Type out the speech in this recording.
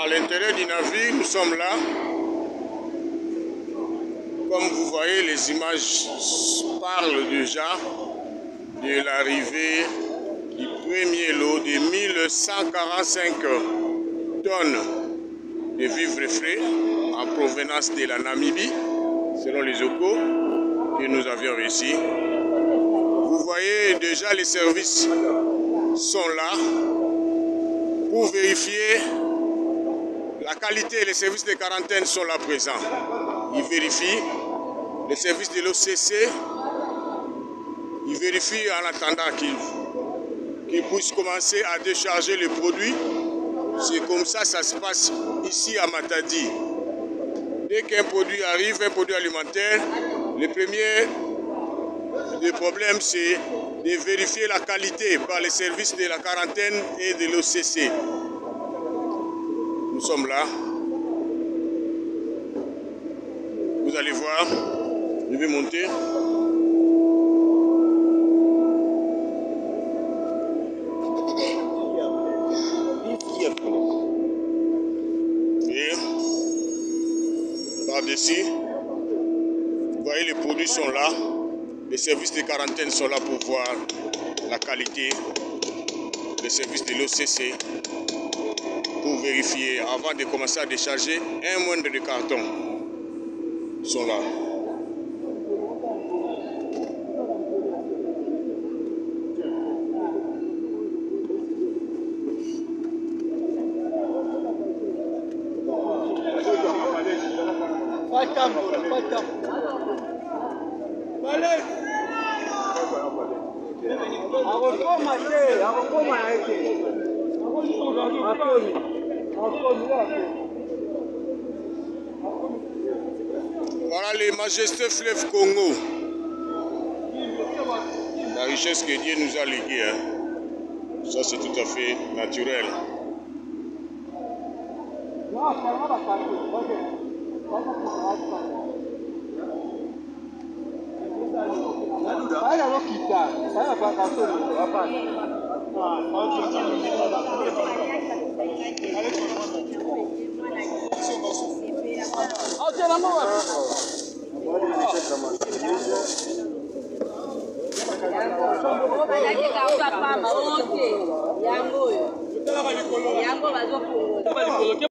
l'intérieur du navire, nous sommes là. Comme vous voyez, les images parlent déjà de l'arrivée du premier lot de 1145 tonnes de vivres frais en provenance de la Namibie, selon les échos que nous avions reçus. Vous voyez déjà les services sont là pour vérifier la qualité. Les services de quarantaine sont là présents. Ils vérifient les services de l'OCC. Ils vérifient en attendant qu'ils puissent commencer à décharger les produits. C'est comme ça que ça se passe ici à Matadi. Dès qu'un produit arrive, un produit alimentaire, le premier problème c'est de vérifier la qualité par les services de la quarantaine et de l'OCC. Nous sommes là. Vous allez voir, je vais monter. Et par-dessus, vous voyez les produits sont là. Les services de quarantaine sont là pour voir la qualité. Les services de l'OCC pour vérifier avant de commencer à décharger un moindre de carton. Ils sont là. Voilà les majestés fleuves Congo. La richesse que Dieu nous a léguée. Hein. Ça c'est tout à fait naturel.